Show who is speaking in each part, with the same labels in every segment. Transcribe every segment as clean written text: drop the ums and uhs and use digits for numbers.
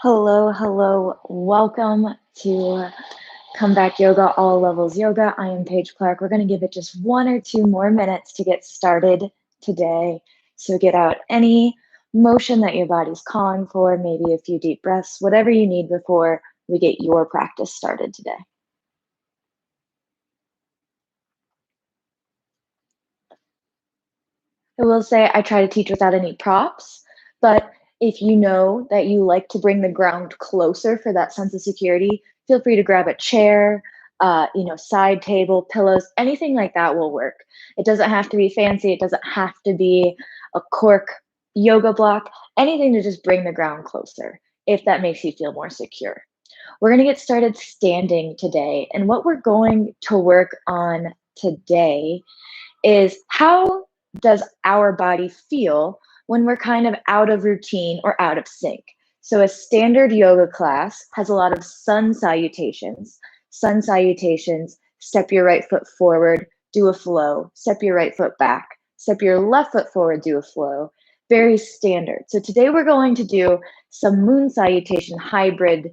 Speaker 1: Hello, hello. Welcome to Come Back Yoga, All Levels Yoga. I am Paige Clark. We're going to give it just 1 or 2 more minutes to get started today. So get out any motion that your body's calling for, maybe a few deep breaths, whatever you need before we get your practice started today. I will say I try to teach without any props, but if you know that you like to bring the ground closer for that sense of security, feel free to grab a chair, side table, pillows, anything like that will work. It doesn't have to be fancy. It doesn't have to be a cork yoga block, anything to just bring the ground closer if that makes you feel more secure. We're going to get started standing today. And what we're going to work on today is how does our body feel when we're kind of out of routine or out of sync? So a standard yoga class has a lot of sun salutations. Sun salutations, step your right foot forward, do a flow, step your right foot back, step your left foot forward, do a flow. Very standard. So today we're going to do some moon salutation hybrid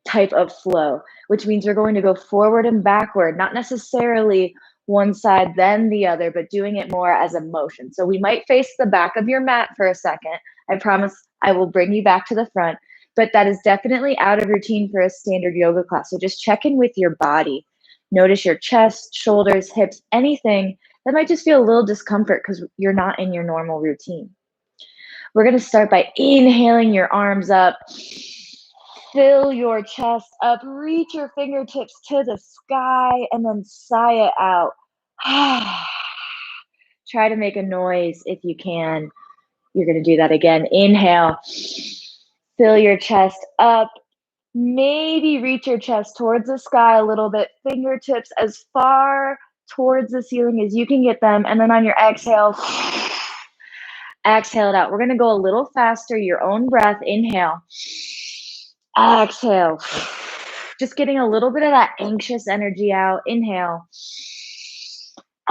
Speaker 1: type of flow, which means we're going to go forward and backward, not necessarily one side then the other, but doing it more as a motion. So we might face the back of your mat for a second. I promise I will bring you back to the front, but that is definitely out of routine for a standard yoga class. So just check in with your body. Notice your chest, shoulders, hips, anything that might just feel a little discomfort because you're not in your normal routine. We're going to start by inhaling your arms up. Fill your chest up, reach your fingertips to the sky, and then sigh it out. Try to make a noise if you can. You're going to do that again. Inhale, fill your chest up. Maybe reach your chest towards the sky a little bit. Fingertips as far towards the ceiling as you can get them. And then on your exhale, exhale it out. We're going to go a little faster. Your own breath. Inhale. Exhale. Just getting a little bit of that anxious energy out. Inhale.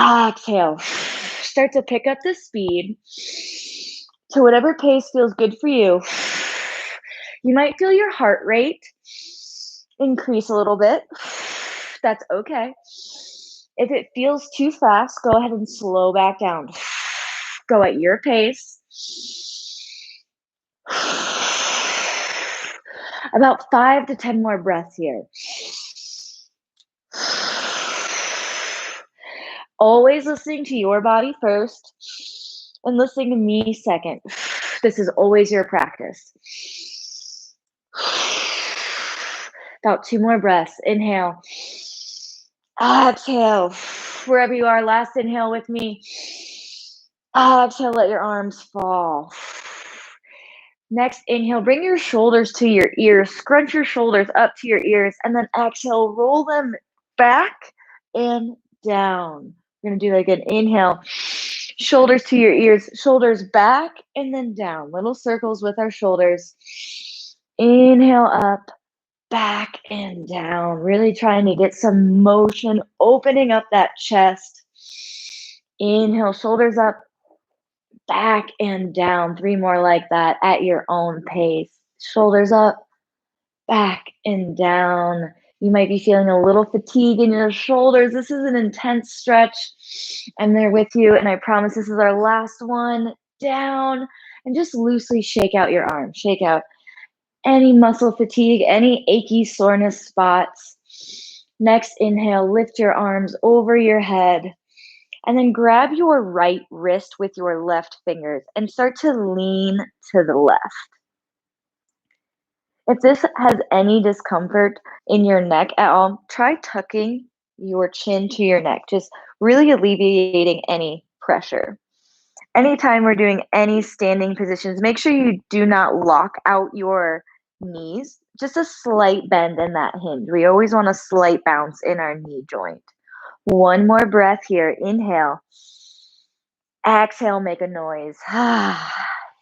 Speaker 1: Exhale. Start to pick up the speed to whatever pace feels good for you. You might feel your heart rate increase a little bit. That's okay. If it feels too fast, go ahead and slow back down. Go at your pace. About 5 to 10 more breaths here. Always listening to your body first and listening to me second. This is always your practice. About 2 more breaths. Inhale. Exhale. Wherever you are, last inhale with me. Exhale, let your arms fall. Next inhale, bring your shoulders to your ears. Scrunch your shoulders up to your ears. And then exhale, roll them back and down. We're going to do that again. Inhale, shoulders to your ears, shoulders back and then down. Little circles with our shoulders. Inhale up, back and down. Really trying to get some motion, opening up that chest. Inhale, shoulders up, back and down. 3 more like that at your own pace. Shoulders up, back and down. You might be feeling a little fatigue in your shoulders. This is an intense stretch. I'm there with you, and I promise this is our last one. Down, and just loosely shake out your arms. Shake out any muscle fatigue, any achy soreness spots. Next inhale, lift your arms over your head. And then grab your right wrist with your left fingers and start to lean to the left. If this has any discomfort in your neck at all, try tucking your chin to your neck, just really alleviating any pressure. Anytime we're doing any standing positions, make sure you do not lock out your knees, just a slight bend in that hinge. We always want a slight bounce in our knee joint. 1 more breath here. Inhale. Exhale, make a noise.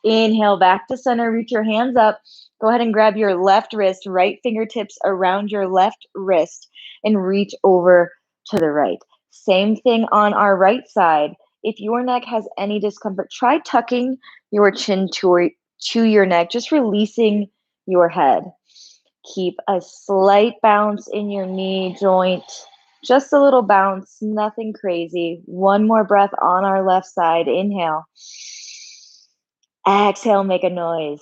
Speaker 1: Inhale, back to center. Reach your hands up. Go ahead and grab your left wrist, right fingertips around your left wrist, and reach over to the right. Same thing on our right side. If your neck has any discomfort, try tucking your chin to your neck, just releasing your head. Keep a slight bounce in your knee joint, just a little bounce, nothing crazy. One more breath on our left side. Inhale. Exhale, make a noise.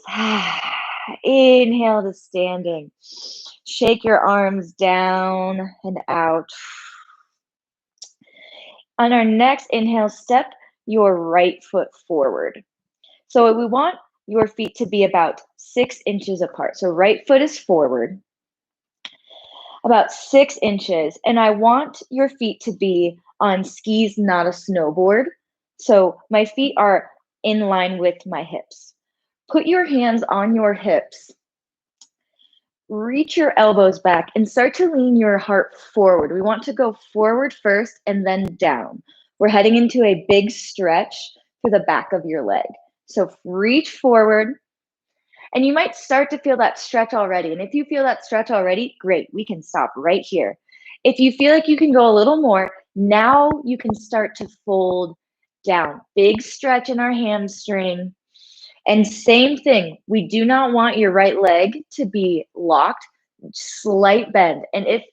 Speaker 1: Inhale to standing. Shake your arms down and out. On our next inhale, step your right foot forward. So we want your feet to be about 6 inches apart. So right foot is forward, about 6 inches. And I want your feet to be on skis, not a snowboard. So my feet are in line with my hips. Put your hands on your hips. Reach your elbows back and start to lean your heart forward. We want to go forward first and then down. We're heading into a big stretch for the back of your leg. So reach forward, and you might start to feel that stretch already. And if you feel that stretch already, great, we can stop right here. If you feel like you can go a little more, now you can start to fold down. Big stretch in our hamstring. And same thing, we do not want your right leg to be locked, slight bend. And if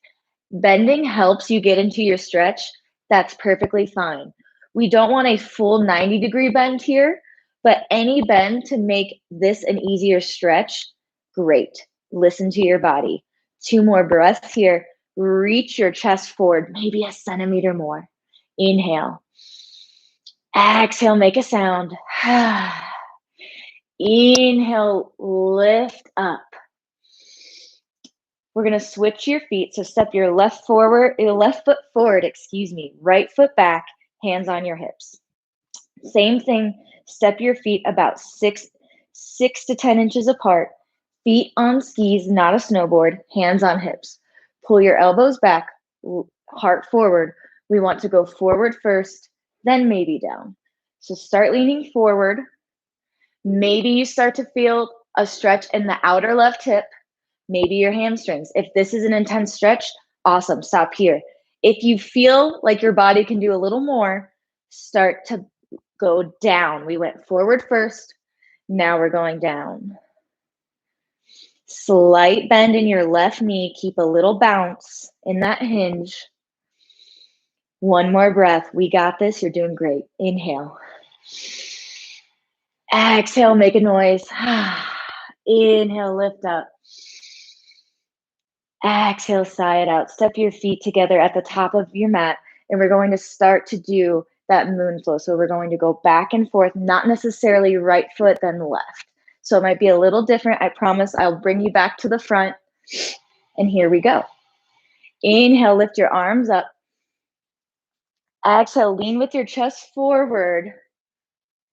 Speaker 1: bending helps you get into your stretch, that's perfectly fine. We don't want a full 90-degree bend here, but any bend to make this an easier stretch, great. Listen to your body. 2 more breaths here. Reach your chest forward, maybe a centimeter more. Inhale. Exhale, make a sound. Inhale, lift up. We're going to switch your feet. So step your left foot forward, right foot back, hands on your hips. Same thing, step your feet about 6 to 10 inches apart, feet on skis, not a snowboard, hands on hips. Pull your elbows back, heart forward. We want to go forward first, then maybe down. So start leaning forward. Maybe you start to feel a stretch in the outer left hip, maybe your hamstrings. If this is an intense stretch, awesome, stop here. If you feel like your body can do a little more, start to go down. We went forward first, now we're going down. Slight bend in your left knee, keep a little bounce in that hinge. One more breath, we got this, you're doing great. Inhale. Exhale, make a noise. Inhale, lift up. Exhale, sigh it out. Step your feet together at the top of your mat, and we're going to start to do that moon flow. So we're going to go back and forth, not necessarily right foot, then left. So it might be a little different. I promise I'll bring you back to the front. And here we go. Inhale, lift your arms up. Exhale, lean with your chest forward,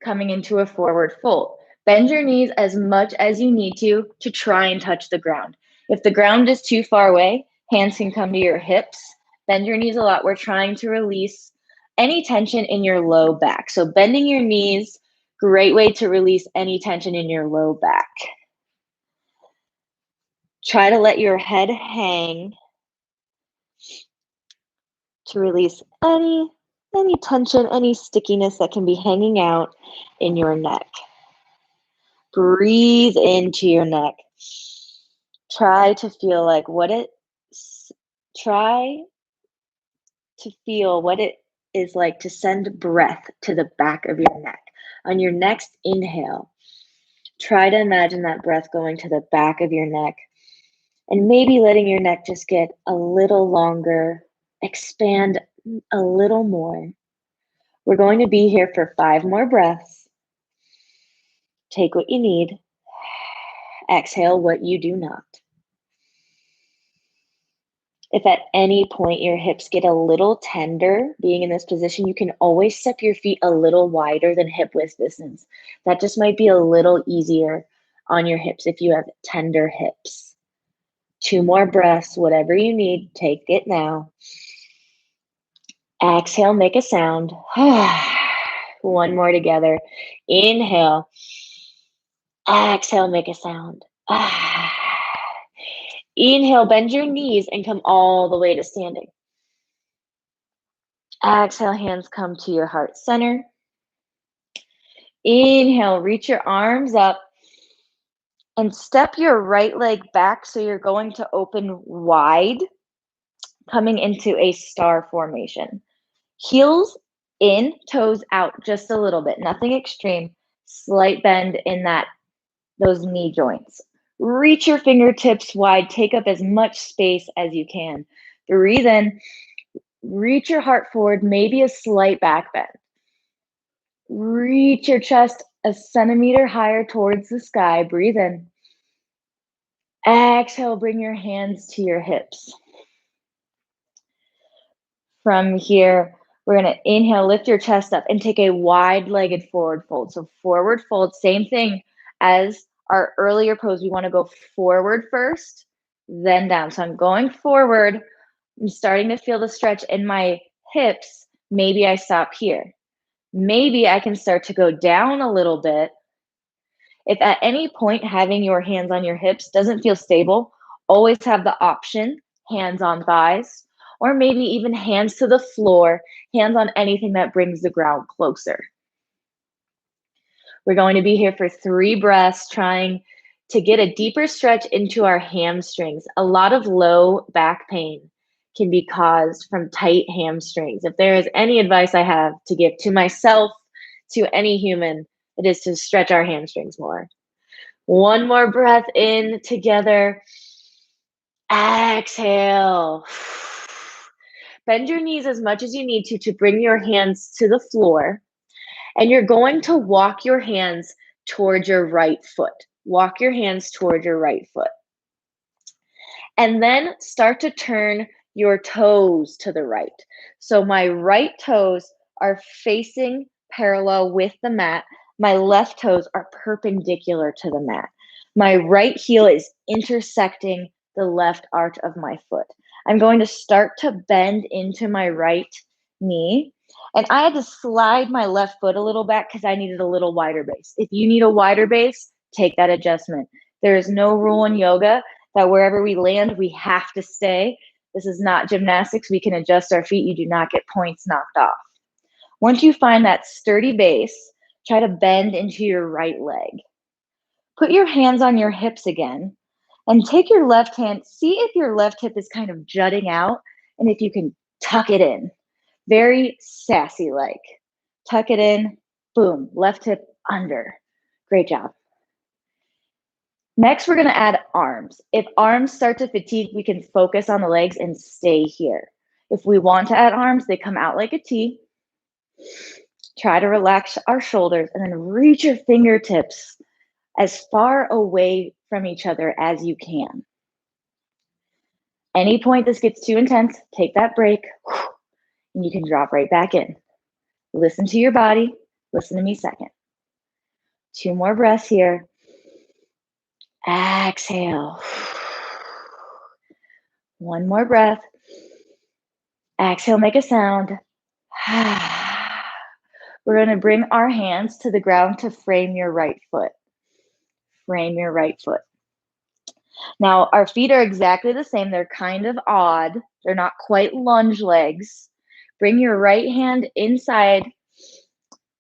Speaker 1: coming into a forward fold. Bend your knees as much as you need to try and touch the ground. If the ground is too far away, hands can come to your hips. Bend your knees a lot. We're trying to release any tension in your low back. So bending your knees, great way to release any tension in your low back. Try to let your head hang to release any tension, any stickiness that can be hanging out in your neck. Breathe into your neck. Try to feel what it is like to send breath to the back of your neck. On your next inhale, try to imagine that breath going to the back of your neck and maybe letting your neck just get a little longer, expand a little more. We're going to be here for 5 more breaths. Take what you need. Exhale what you do not. If at any point your hips get a little tender being in this position, you can always step your feet a little wider than hip width distance. That just might be a little easier on your hips if you have tender hips. 2 more breaths, whatever you need, take it now. Exhale, make a sound. 1 more together. Inhale. Exhale, make a sound. Inhale, bend your knees and come all the way to standing. Exhale, hands come to your heart center. Inhale, reach your arms up. And step your right leg back so you're going to open wide, coming into a star formation. Heels in, toes out just a little bit, nothing extreme. Slight bend in those knee joints. Reach your fingertips wide, take up as much space as you can. Breathe in, reach your heart forward, maybe a slight back bend. Reach your chest a centimeter higher towards the sky. Breathe in. Exhale, bring your hands to your hips. From here, we're going to inhale, lift your chest up, and take a wide-legged forward fold. So forward fold, same thing as our earlier pose. We want to go forward first, then down. So I'm going forward. I'm starting to feel the stretch in my hips. Maybe I stop here. Maybe I can start to go down a little bit. If at any point having your hands on your hips doesn't feel stable, always have the option, hands on thighs, or maybe even hands to the floor, hands on anything that brings the ground closer. We're going to be here for 3 breaths, trying to get a deeper stretch into our hamstrings. A lot of low back pain can be caused from tight hamstrings. If there is any advice I have to give to myself, to any human, it is to stretch our hamstrings more. One more breath in together. Exhale. Bend your knees as much as you need to bring your hands to the floor. And you're going to walk your hands towards your right foot. Walk your hands toward your right foot. And then start to turn your toes to the right. So my right toes are facing parallel with the mat. My left toes are perpendicular to the mat. My right heel is intersecting the left arch of my foot. I'm going to start to bend into my right knee. And I had to slide my left foot a little back because I needed a little wider base. If you need a wider base, take that adjustment. There is no rule in yoga that wherever we land, we have to stay. This is not gymnastics. We can adjust our feet. You do not get points knocked off. Once you find that sturdy base, try to bend into your right leg. Put your hands on your hips again and take your left hand. See if your left hip is kind of jutting out and if you can tuck it in. Very sassy like. Tuck it in, boom, left hip under. Great job. Next, we're going to add arms. If arms start to fatigue, we can focus on the legs and stay here. If we want to add arms, they come out like a T. Try to relax our shoulders and then reach your fingertips as far away from each other as you can. Any point this gets too intense, take that break, and you can drop right back in. Listen to your body. Listen to me second. 2 more breaths here. Exhale. 1 more breath. Exhale, make a sound. We're going to bring our hands to the ground to frame your right foot. Frame your right foot. Now, our feet are exactly the same. They're kind of odd. They're not quite lunge legs. Bring your right hand inside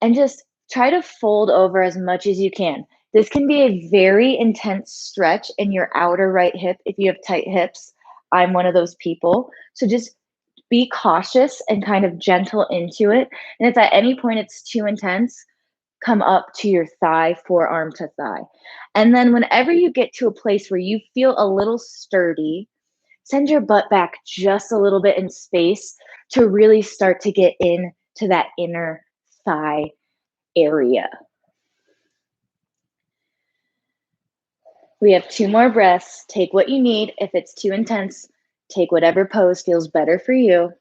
Speaker 1: and just try to fold over as much as you can. This can be a very intense stretch in your outer right hip if you have tight hips. I'm one of those people. So just be cautious and kind of gentle into it. And if at any point it's too intense, come up to your thigh, forearm to thigh. And then whenever you get to a place where you feel a little sturdy, send your butt back just a little bit in space to really start to get into that inner thigh area. We have 2 more breaths. Take what you need. If it's too intense, take whatever pose feels better for you.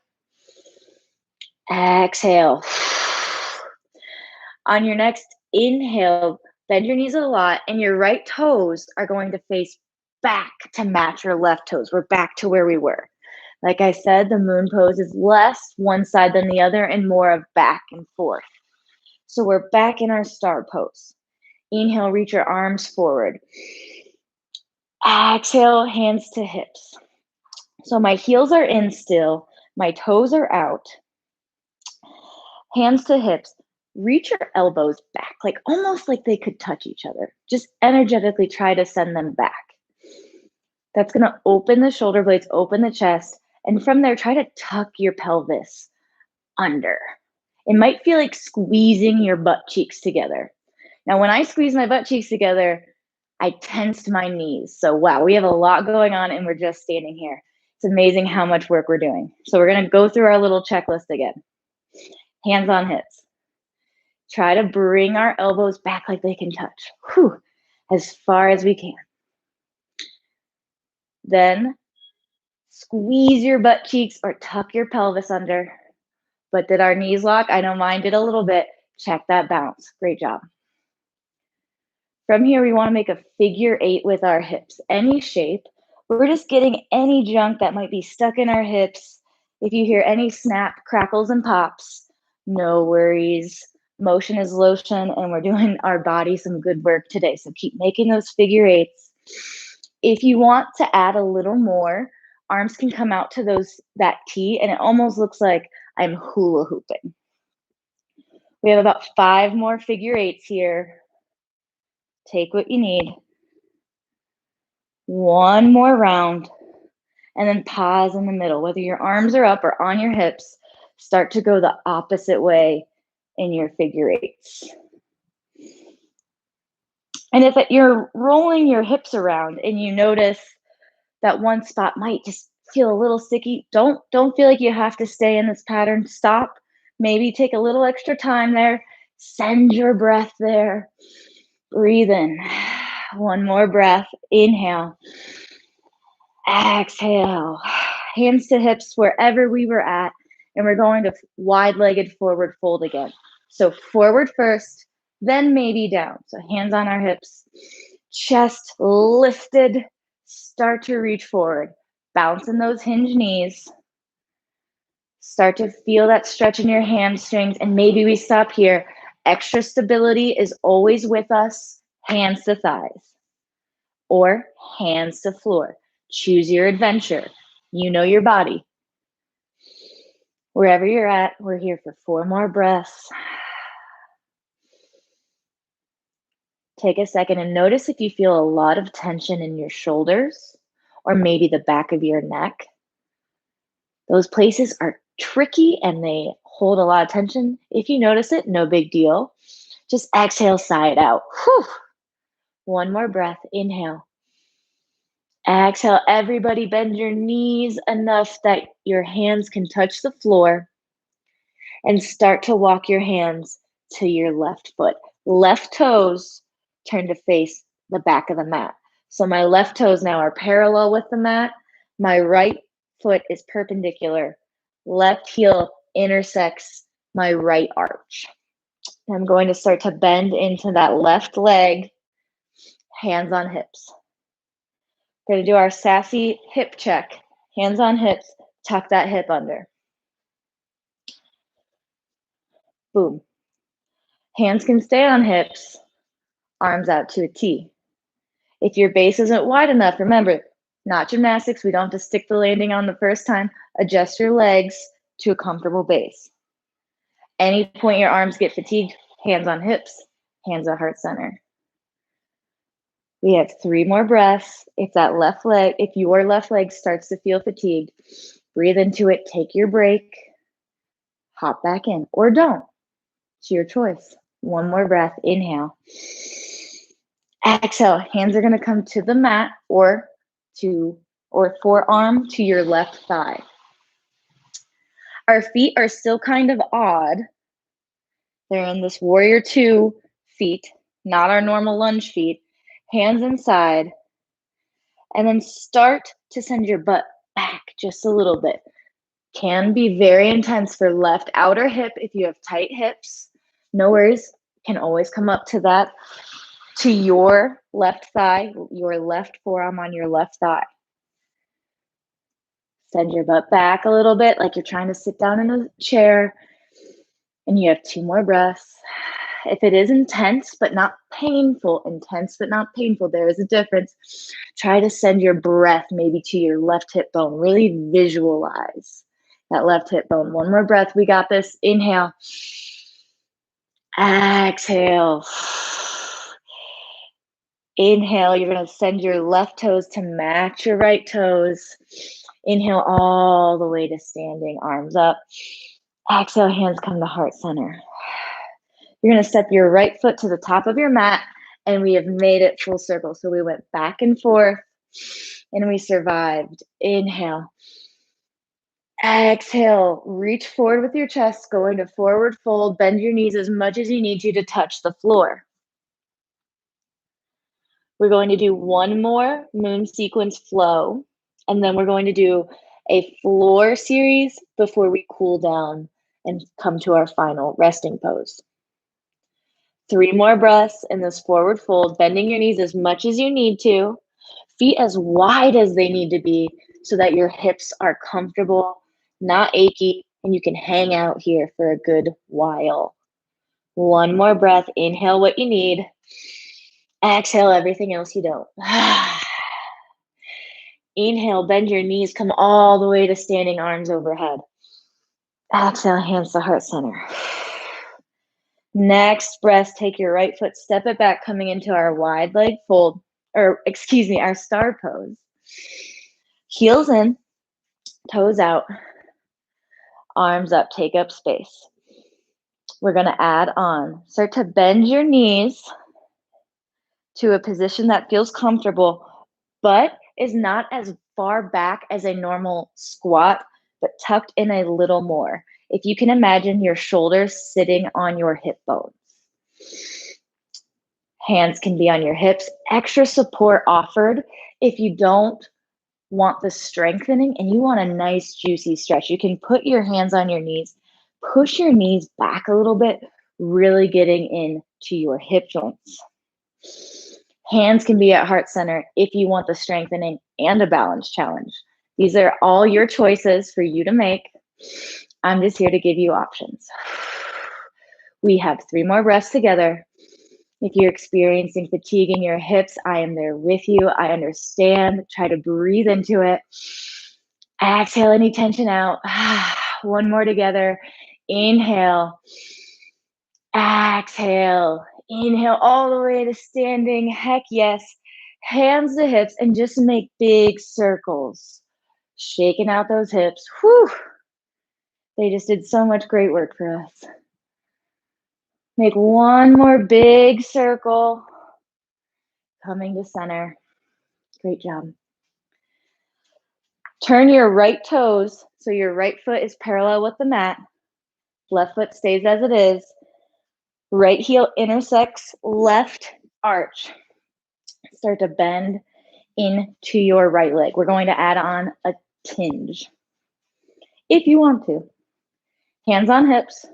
Speaker 1: Exhale. On your next inhale, bend your knees a lot, and your right toes are going to face back to match your left toes. We're back to where we were. Like I said, the moon pose is less one side than the other and more of back and forth. So we're back in our star pose. Inhale, reach your arms forward. Exhale, hands to hips. So my heels are in still, my toes are out. Hands to hips. reach your elbows back, like almost like they could touch each other. Just energetically try to send them back. That's going to open the shoulder blades, open the chest. And from there, try to tuck your pelvis under. It might feel like squeezing your butt cheeks together. Now, when I squeeze my butt cheeks together, I tensed my knees. So, wow, we have a lot going on and we're just standing here. It's amazing how much work we're doing. So, we're going to go through our little checklist again. Hands on hips. Try to bring our elbows back like they can touch. Whew, as far as we can. Then squeeze your butt cheeks or tuck your pelvis under. But did our knees lock? I know mine did a little bit. Check that bounce. Great job. From here, we want to make a figure 8 with our hips. Any shape. We're just getting any junk that might be stuck in our hips. If you hear any snap, crackles, and pops, no worries. Motion is lotion, and we're doing our body some good work today. So keep making those figure 8s. If you want to add a little more, arms can come out to that T, and it almost looks like I'm hula hooping. We have about 5 more figure 8s here. Take what you need. One more round, and then pause in the middle. Whether your arms are up or on your hips, start to go the opposite way in your figure 8s. And if you're rolling your hips around and you notice that one spot might just feel a little sticky, don't feel like you have to stay in this pattern. Stop. Maybe take a little extra time there. Send your breath there. Breathe in. One more breath. Inhale. Exhale. Hands to hips wherever we were at. And we're going to wide-legged forward fold again. So forward first, then maybe down. So hands on our hips. Chest lifted. Start to reach forward. Bounce in those hinge knees. Start to feel that stretch in your hamstrings. And maybe we stop here. Extra stability is always with us. Hands to thighs. Or hands to floor. Choose your adventure. You know your body. Wherever you're at, we're here for 4 more breaths. Take a second and notice if you feel a lot of tension in your shoulders or maybe the back of your neck. Those places are tricky and they hold a lot of tension. If you notice it, no big deal. Just exhale, sigh it out. Whew. One more breath. Inhale. Exhale. Everybody bend your knees enough that your hands can touch the floor and start to walk your hands to your left foot. Left toes turn to face the back of the mat. So my left toes now are parallel with the mat. My right foot is perpendicular. Left heel intersects my right arch. I'm going to start to bend into that left leg, hands on hips. We're going to do our sassy hip check. Hands on hips, tuck that hip under. Boom. Hands can stay on hips, arms out to a T. If your base isn't wide enough, remember, not gymnastics. We don't have to stick the landing on the first time. Adjust your legs to a comfortable base. Any point your arms get fatigued, hands on hips, hands at heart center. We have 3 more breaths. If your left leg starts to feel fatigued, breathe into it, take your break, hop back in, or don't. It's your choice. 1 more breath. Inhale. Exhale. Hands are going to come to the mat or forearm to your left thigh. Our feet are still kind of odd. They're in this warrior 2 feet, not our normal lunge feet. Hands inside. And then start to send your butt back just a little bit. Can be very intense for left outer hip if you have tight hips. No worries. Can always come up to that, to your left thigh, your left forearm on your left thigh. Send your butt back a little bit like you're trying to sit down in a chair. And you have 2 more breaths. If it is intense but not painful, there is a difference. Try to send your breath maybe to your left hip bone. Really visualize that left hip bone. 1 more breath. We got this. Inhale. Exhale. Inhale, you're going to send your left toes to match your right toes. Inhale all the way to standing, arms up. Exhale, hands come to heart center. You're going to step your right foot to the top of your mat, and we have made it full circle. So we went back and forth, and we survived. Inhale. Exhale, reach forward with your chest, go into forward fold, bend your knees as much as you need to touch the floor. We're going to do one more moon sequence flow, and then we're going to do a floor series before we cool down and come to our final resting pose. 3 more breaths in this forward fold, bending your knees as much as you need to, feet as wide as they need to be so that your hips are comfortable, not achy, and you can hang out here for a good while. 1 more breath, inhale what you need. Exhale everything else you don't. Inhale, bend your knees, come all the way to standing, arms overhead. Exhale, hands to heart center. Next breath, take your right foot, step it back, coming into our wide leg fold, our star pose. Heels in, toes out, arms up, take up space. We're going to add on. Start to bend your knees to a position that feels comfortable, but is not as far back as a normal squat, but tucked in a little more. If you can imagine your shoulders sitting on your hip bones. Hands can be on your hips. Extra support offered if you don't want the strengthening and you want a nice juicy stretch. You can put your hands on your knees, push your knees back a little bit, really getting into your hip joints. Hands can be at heart center if you want the strengthening and a balance challenge. These are all your choices for you to make. I'm just here to give you options. We have 3 more breaths together. If you're experiencing fatigue in your hips, I am there with you. I understand. Try to breathe into it. Exhale any tension out. 1 more together. Inhale. Exhale. Inhale all the way to standing. Heck yes. Hands to hips and just make big circles. Shaking out those hips. Whew. They just did so much great work for us. Make 1 more big circle. Coming to center. Great job. Turn your right toes so your right foot is parallel with the mat. Left foot stays as it is. Right heel intersects left arch. Start to bend into your right leg. We're going to add on a tinge if you want to. Hands on hips.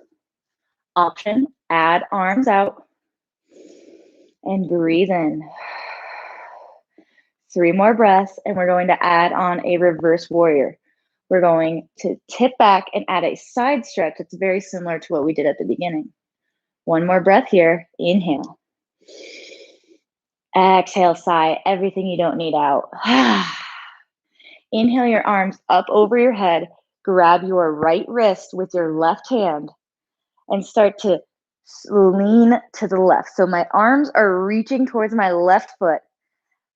Speaker 1: Option, add arms out. And breathe in. 3 more breaths, and we're going to add on a reverse warrior. We're going to tip back and add a side stretch. It's very similar to what we did at the beginning. 1 more breath here. Inhale. Exhale, sigh everything you don't need out. Inhale your arms up over your head. Grab your right wrist with your left hand and start to lean to the left. So my arms are reaching towards my left foot.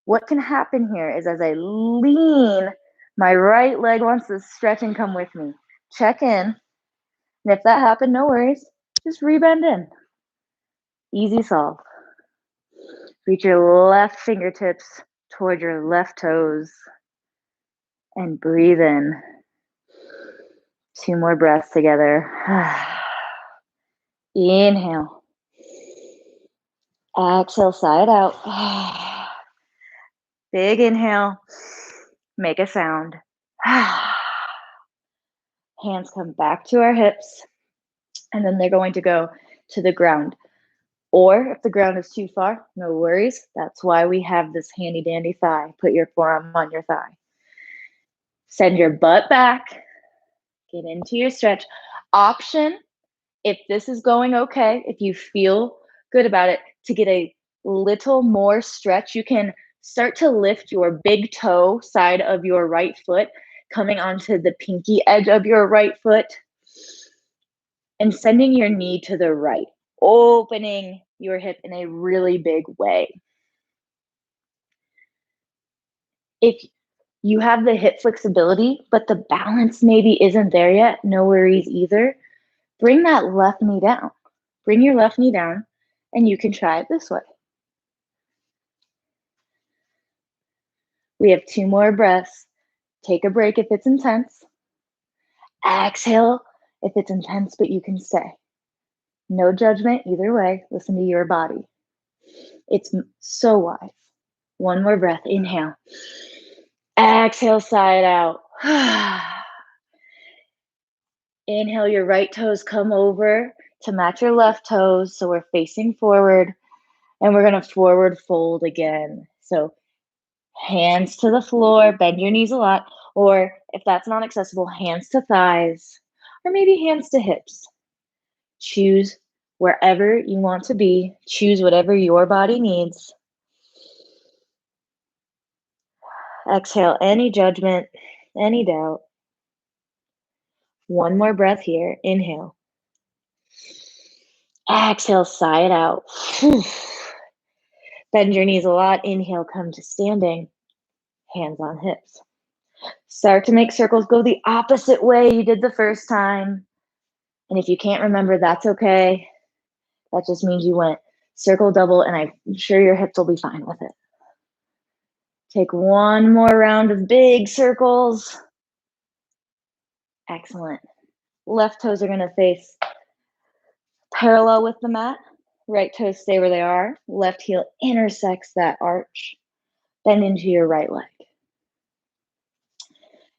Speaker 1: What can happen here is as I lean, my right leg wants to stretch and come with me. Check in. And if that happened, no worries. Just rebend in. Easy solve. Reach your left fingertips toward your left toes and breathe in. 2 more breaths together. Inhale. Exhale, sigh it out. Big inhale. Make a sound. Hands come back to our hips, and then they're going to go to the ground. Or if the ground is too far, no worries. That's why we have this handy dandy thigh. Put your forearm on your thigh. Send your butt back. Get into your stretch. Option, if this is going okay, if you feel good about it, to get a little more stretch, you can start to lift your big toe side of your right foot, coming onto the pinky edge of your right foot, and sending your knee to the right. opening your hip in a really big way. If you have the hip flexibility, but the balance maybe isn't there yet, no worries either. Bring that left knee down. Bring your left knee down, and you can try it this way. We have 2 more breaths. Take a break if it's intense. Exhale if it's intense, but you can stay. No judgment either way. Listen to your body. It's so wise. 1 more breath. Inhale. Exhale, sigh it out. Inhale, your right toes come over to match your left toes. So we're facing forward, and we're going to forward fold again. So hands to the floor, bend your knees a lot, or if that's not accessible, hands to thighs, or maybe hands to hips. Choose wherever you want to be. Choose whatever your body needs. Exhale any judgment, any doubt. 1 more breath here. Inhale. Exhale, sigh it out. Bend your knees a lot. Inhale, come to standing. Hands on hips. Start to make circles. Go the opposite way you did the first time. And if you can't remember, that's okay. That just means you went circle, double, and I'm sure your hips will be fine with it. Take 1 more round of big circles. Excellent. Left toes are going to face parallel with the mat. Right toes stay where they are. Left heel intersects that arch. Bend into your right leg.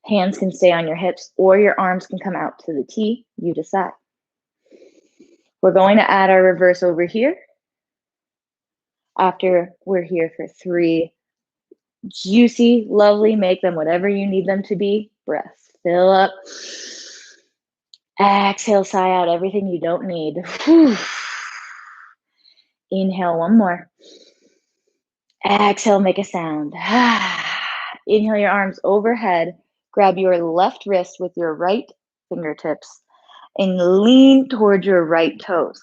Speaker 1: Hands can stay on your hips, or your arms can come out to the T. You decide. We're going to add our reverse over here. After we're here for 3 juicy, lovely, make them whatever you need them to be. Breaths. Fill up. Exhale, sigh out everything you don't need. Inhale, 1 more. Exhale, make a sound. Inhale your arms overhead. Grab your left wrist with your right fingertips and lean towards your right toes.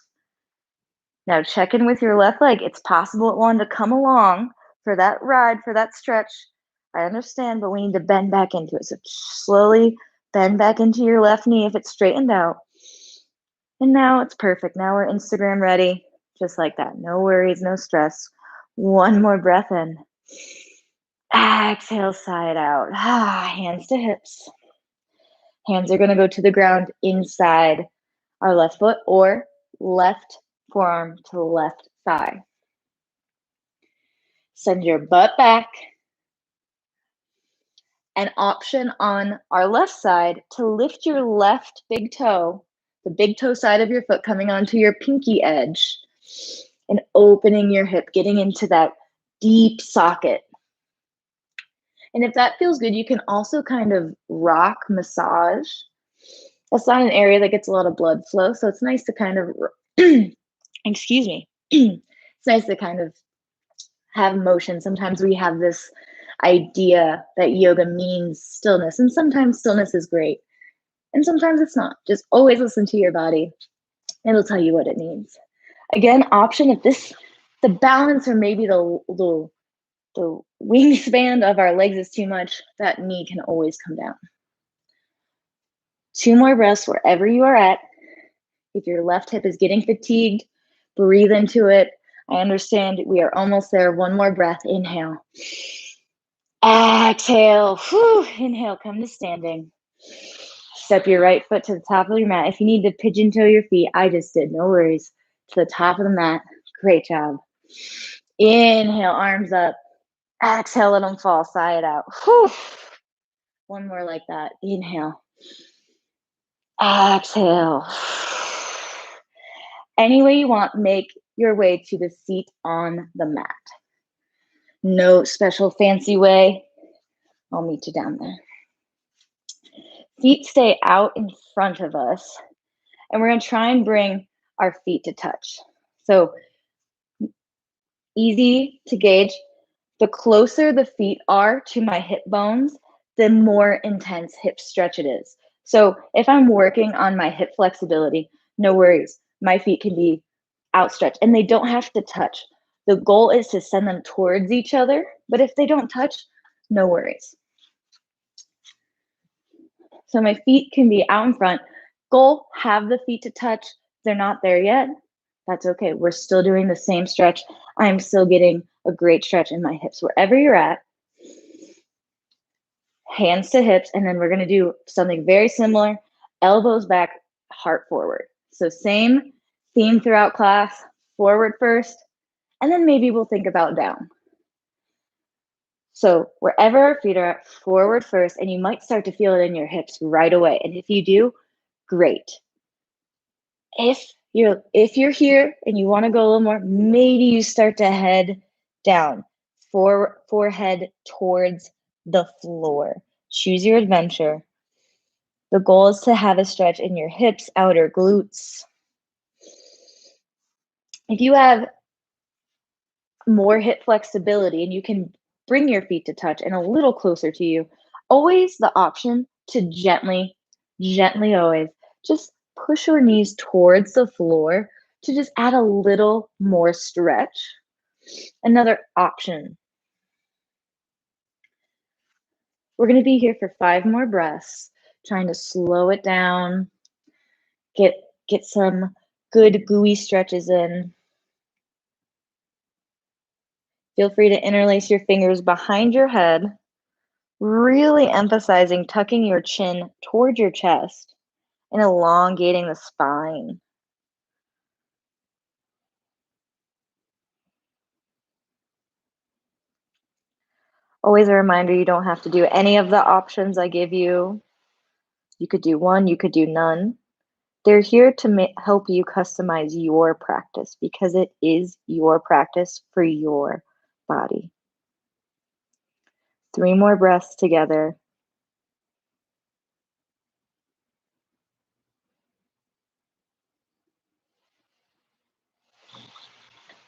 Speaker 1: Now check in with your left leg. It's possible it wanted to come along for that ride, for that stretch. I understand, but we need to bend back into it. So slowly bend back into your left knee if it's straightened out. And now it's perfect. Now we're Instagram ready, just like that. No worries, no stress. 1 more breath in. Exhale, sigh it out. Hands to hips. Hands are going to go to the ground inside our left foot, or left forearm to left thigh. Send your butt back. An option on our left side to lift your left big toe, the big toe side of your foot coming onto your pinky edge, and opening your hip, getting into that deep socket. And if that feels good, you can also kind of rock massage. That's not an area that gets a lot of blood flow, so it's nice to kind of, excuse me, it's nice to kind of have motion. Sometimes we have this idea that yoga means stillness, and sometimes stillness is great, and sometimes it's not. Just always listen to your body. It'll tell you what it means. Again, option if the balance or maybe the wingspan of our legs is too much, that knee can always come down. 2 more breaths wherever you are at. If your left hip is getting fatigued, breathe into it. I understand we are almost there. 1 more breath. Inhale. Exhale. Inhale, come to standing. Step your right foot to the top of your mat. If you need to pigeon toe your feet, I just did. No worries. To the top of the mat. Great job. Inhale, arms up. Exhale, let them fall. Sigh it out. 1 more like that. Inhale. Exhale. Any way you want, make your way to the seat on the mat. No special fancy way. I'll meet you down there. Feet stay out in front of us, and we're going to try and bring our feet to touch. So easy to gauge. The closer the feet are to my hip bones, the more intense hip stretch it is. So if I'm working on my hip flexibility, no worries. My feet can be outstretch, and they don't have to touch. The goal is to send them towards each other, but if they don't touch, no worries. So my feet can be out in front. Goal, have the feet to touch. If they're not there yet, that's okay. We're still doing the same stretch. I'm still getting a great stretch in my hips. Wherever you're at, hands to hips, and then we're gonna do something very similar, elbows back, heart forward. So same theme throughout class, forward first, and then maybe we'll think about down. So wherever our feet are at, forward first, and you might start to feel it in your hips right away. And if you do, great. If you're here and you want to go a little more, maybe you start to head down, forehead towards the floor. Choose your adventure. The goal is to have a stretch in your hips, outer glutes. If you have more hip flexibility and you can bring your feet to touch and a little closer to you, always the option to gently always just push your knees towards the floor to just add a little more stretch. Another option. We're going to be here for 5 more breaths, trying to slow it down, get some good gooey stretches in. Feel free to interlace your fingers behind your head, really emphasizing tucking your chin toward your chest and elongating the spine. Always a reminder, you don't have to do any of the options I give you. You could do one, you could do none. They're here to help you customize your practice because it is your practice for your body. 3 more breaths together.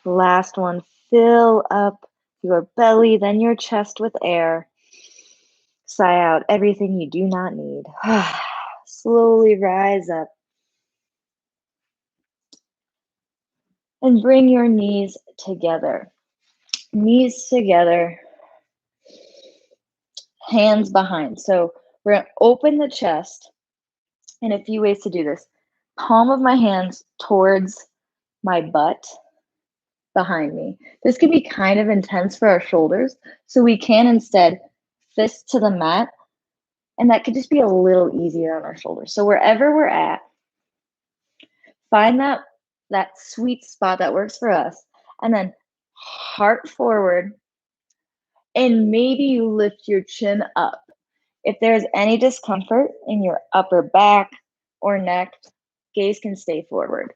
Speaker 1: Last one, fill up your belly, then your chest with air. Sigh out everything you do not need. Slowly rise up. And bring your knees together. Knees together. Hands behind. So we're going to open the chest in a few ways to do this. Palm of my hands towards my butt behind me. This can be kind of intense for our shoulders, so we can instead fist to the mat, and that could just be a little easier on our shoulders. So wherever we're at, find that sweet spot that works for us, and then heart forward, and maybe you lift your chin up. If there's any discomfort in your upper back or neck, gaze can stay forward.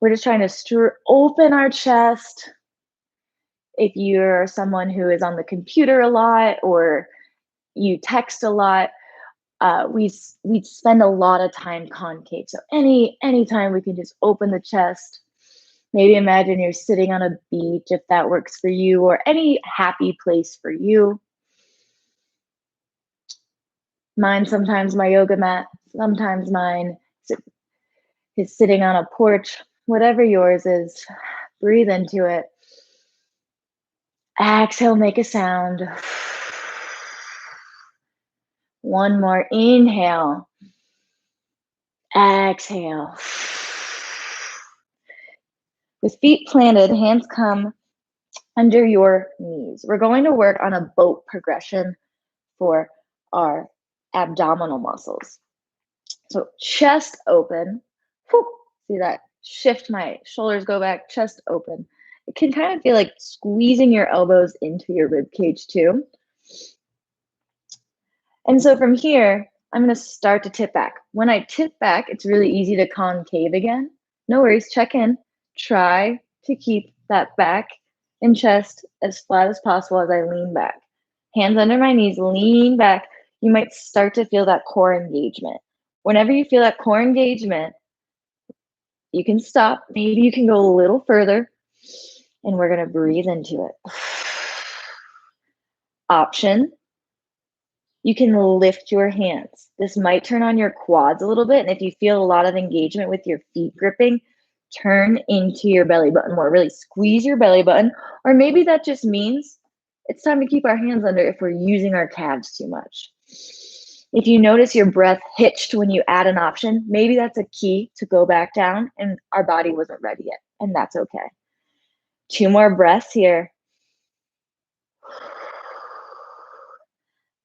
Speaker 1: We're just trying to open our chest. If you're someone who is on the computer a lot or you text a lot, we spend a lot of time concave. So anytime we can just open the chest. Maybe imagine you're sitting on a beach if that works for you, or any happy place for you. Mine, sometimes my yoga mat, sometimes mine is sitting on a porch. Whatever yours is, breathe into it. Exhale, make a sound. One more, inhale. Exhale. With feet planted, hands come under your knees. We're going to work on a boat progression for our abdominal muscles. So chest open. Whew, see that? Shift my shoulders, go back, chest open. It can kind of feel like squeezing your elbows into your rib cage too. And so from here, I'm going to start to tip back. When I tip back, it's really easy to concave again. No worries, check in. Try to keep that back and chest as flat as possible as I lean back. Hands under my knees, lean back. You might start to feel that core engagement. Whenever you feel that core engagement, you can stop. Maybe you can go a little further, and we're going to breathe into it. Option, you can lift your hands. This might turn on your quads a little bit, and if you feel a lot of engagement with your feet gripping, Turn into your belly button more. Really squeeze your belly button. Or maybe that just means it's time to keep our hands under if we're using our calves too much. If you notice your breath hitched when you add an option, maybe that's a key to go back down and our body wasn't ready yet, and that's okay. 2 more breaths here.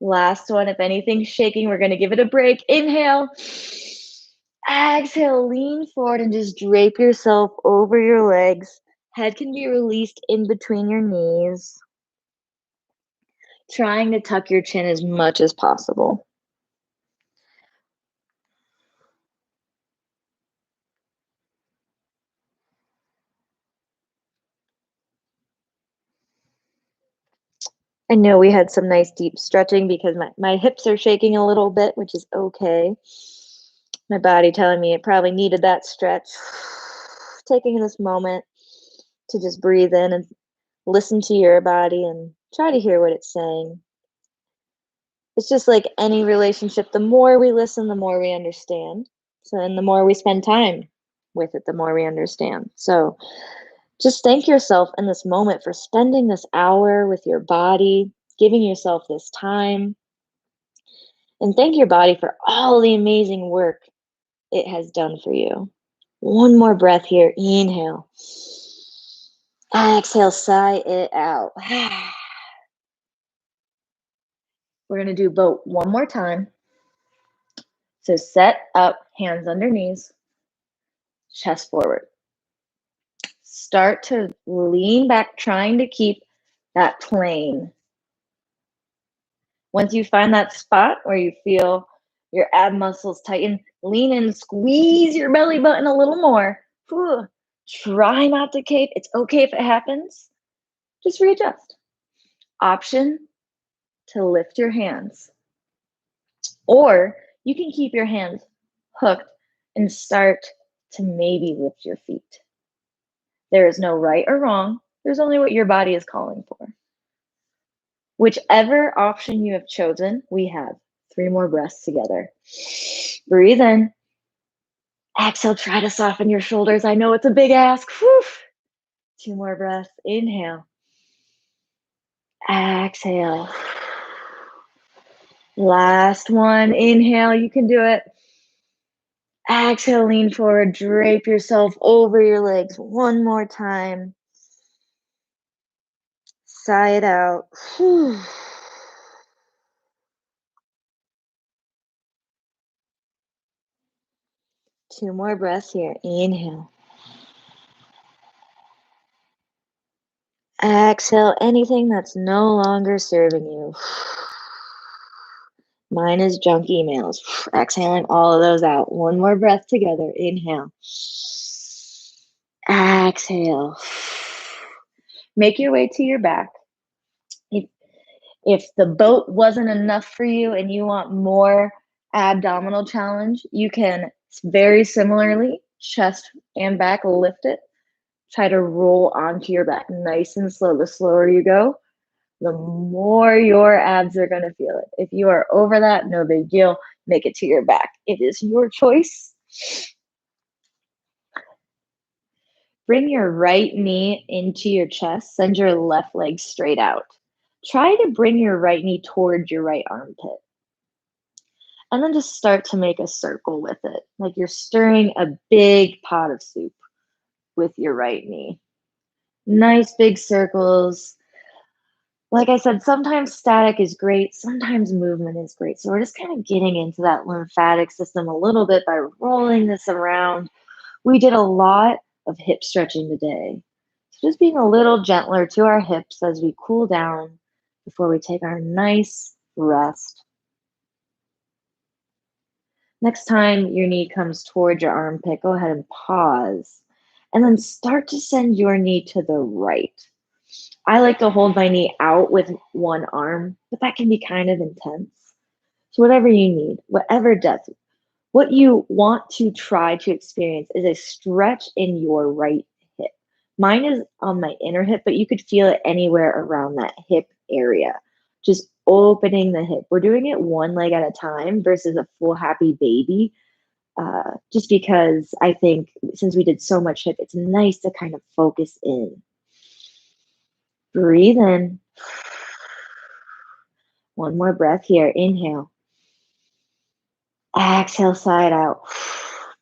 Speaker 1: Last one. If anything's shaking, we're going to give it a break. Inhale. Exhale, lean forward and just drape yourself over your legs. Head can be released in between your knees. Trying to tuck your chin as much as possible. I know we had some nice deep stretching because my hips are shaking a little bit, which is okay. My body telling me it probably needed that stretch. Taking this moment to just breathe in and listen to your body and try to hear what it's saying. It's just like any relationship, the more we listen, the more we understand. So, and the more we spend time with it, the more we understand. So just thank yourself in this moment for spending this hour with your body, giving yourself this time. And thank your body for all the amazing work it has done for you. One more breath here. Inhale. Exhale, sigh it out. We're going to do both one more time. So set up, hands under knees, chest forward. Start to lean back, trying to keep that plane. Once you find that spot where you feel your ab muscles tighten, lean in, squeeze your belly button a little more. Whew. Try not to cape. It's okay if it happens. Just readjust. Option to lift your hands. Or you can keep your hands hooked and start to maybe lift your feet. There is no right or wrong. There's only what your body is calling for. Whichever option you have chosen, we have 3 more breaths together. Breathe in. Exhale, try to soften your shoulders. I know it's a big ask. Whew. 2 more breaths. Inhale. Exhale. Last one. Inhale. You can do it. Exhale, lean forward. Drape yourself over your legs. One more time. Sigh it out. Whew. Two more breaths here. Inhale. Exhale anything that's no longer serving you. Mine is junk emails. Exhaling all of those out. One more breath together. Inhale. Exhale. Make your way to your back. If the boat wasn't enough for you and you want more abdominal challenge, you can very similarly, chest and back, lift it. Try to roll onto your back nice and slow. The slower you go, the more your abs are going to feel it. If you are over that, no big deal. Make it to your back. It is your choice. Bring your right knee into your chest. Send your left leg straight out. Try to bring your right knee towards your right armpit. And then just start to make a circle with it. Like you're stirring a big pot of soup with your right knee. Nice big circles. Like I said, sometimes static is great. Sometimes movement is great. So we're just kind of getting into that lymphatic system a little bit by rolling this around. We did a lot of hip stretching today. So just being a little gentler to our hips as we cool down before we take our nice rest. Next time your knee comes towards your armpit, go ahead and pause. And then start to send your knee to the right. I like to hold my knee out with one arm, but that can be kind of intense. So whatever you need, whatever depth, what you want to try to experience is a stretch in your right hip. Mine is on my inner hip, but you could feel it anywhere around that hip area. Just opening the hip. We're doing it one leg at a time versus a full happy baby. just because I think since we did so much hip, it's nice to kind of focus in. Breathe in. One more breath here. Inhale. Exhale, side out.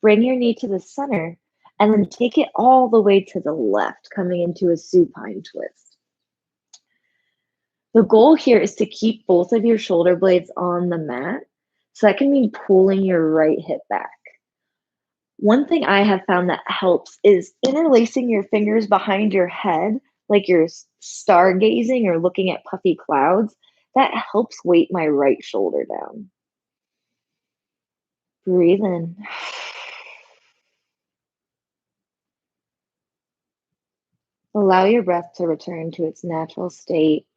Speaker 1: Bring your knee to the center and then take it all the way to the left, coming into a supine twist. The goal here is to keep both of your shoulder blades on the mat. So that can mean pulling your right hip back. One thing I have found that helps is interlacing your fingers behind your head, like you're stargazing or looking at puffy clouds. That helps weight my right shoulder down. Breathe in. Allow your breath to return to its natural state.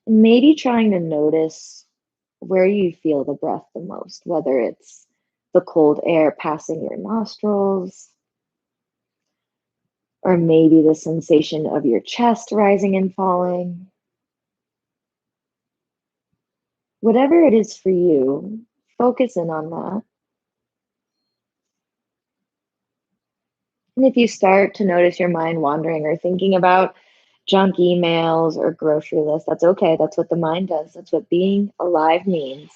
Speaker 1: And maybe trying to notice where you feel the breath the most, whether it's the cold air passing your nostrils, or maybe the sensation of your chest rising and falling. Whatever it is for you, focus in on that. And if you start to notice your mind wandering or thinking about junk emails or grocery lists, that's okay. That's what the mind does. That's what being alive means.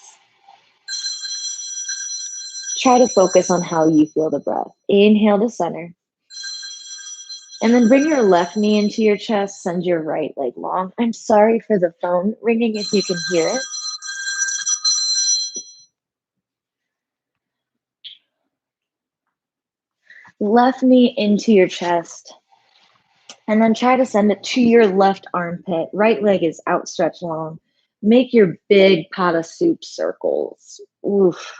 Speaker 1: Try to focus on how you feel the breath. Inhale to center. And then bring your left knee into your chest. Send your right leg long. I'm sorry for the phone ringing if you can hear it. Left knee into your chest. And then try to send it to your left armpit. Right leg is outstretched long. Make your big pot of soup circles. Oof.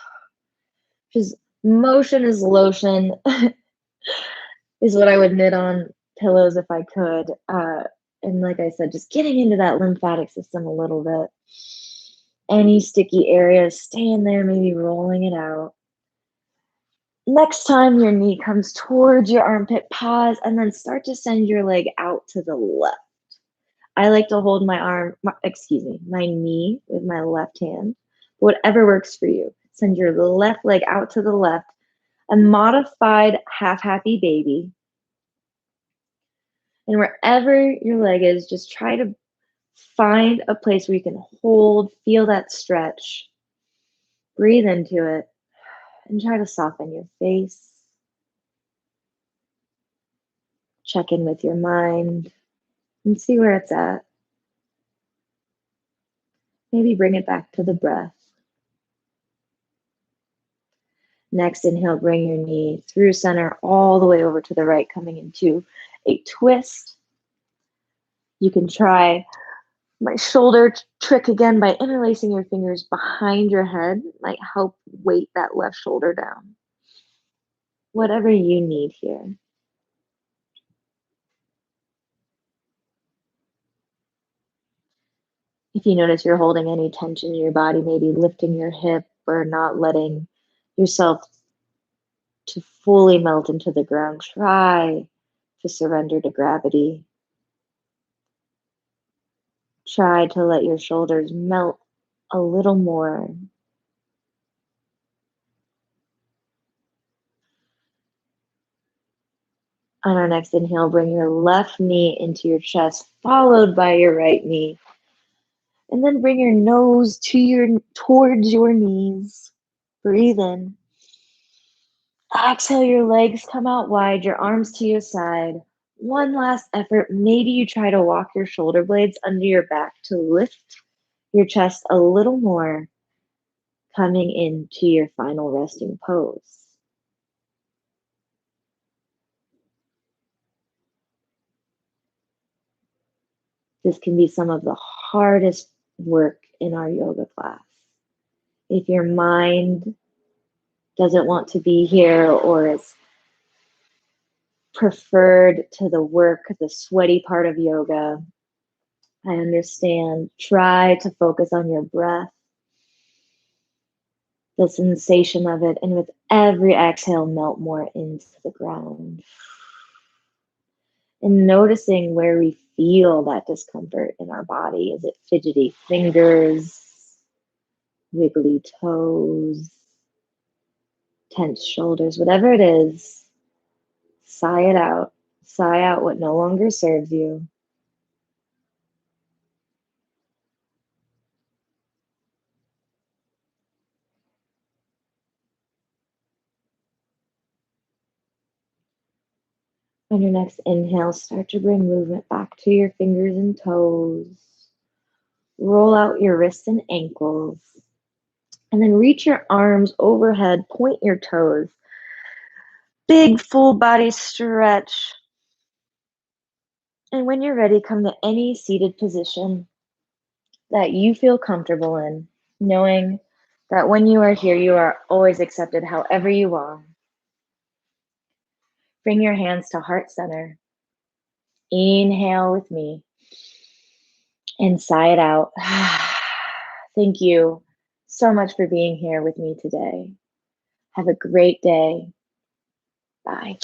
Speaker 1: Just motion is lotion is what I would knit on pillows if I could. And like I said, just getting into that lymphatic system a little bit. Any sticky areas, stay in there, maybe rolling it out. Next time your knee comes towards your armpit, pause, and then start to send your leg out to the left. I like to hold my knee with my left hand. Whatever works for you. Send your left leg out to the left. A modified half happy baby. And wherever your leg is, just try to find a place where you can hold, feel that stretch. Breathe into it and try to soften your face. Check in with your mind and see where it's at. Maybe bring it back to the breath. Next, inhale, bring your knee through center all the way over to the right, coming into a twist. You can try my shoulder trick again by interlacing your fingers behind your head. Might help weight that left shoulder down. Whatever you need here. If you notice you're holding any tension in your body, maybe lifting your hip or not letting yourself to fully melt into the ground, try to surrender to gravity. Try to let your shoulders melt a little more. On our next inhale, bring your left knee into your chest, followed by your right knee. And then bring your nose towards your knees. Breathe in. Exhale, your legs come out wide, your arms to your side. One last effort. Maybe you try to walk your shoulder blades under your back to lift your chest a little more, coming into your final resting pose. This can be some of the hardest work in our yoga class. If your mind doesn't want to be here or is preferred to the work, the sweaty part of yoga, I understand. Try to focus on your breath, the sensation of it, and with every exhale, melt more into the ground. And noticing where we feel that discomfort in our body. Is it fidgety fingers, wiggly toes, tense shoulders, whatever it is, sigh it out. Sigh out what no longer serves you. On your next inhale, start to bring movement back to your fingers and toes. Roll out your wrists and ankles. And then reach your arms overhead, point your toes. Big full body stretch. And when you're ready, come to any seated position that you feel comfortable in, knowing that when you are here, you are always accepted however you are. Bring your hands to heart center. Inhale with me and sigh it out. Thank you so much for being here with me today. Have a great day. Bye.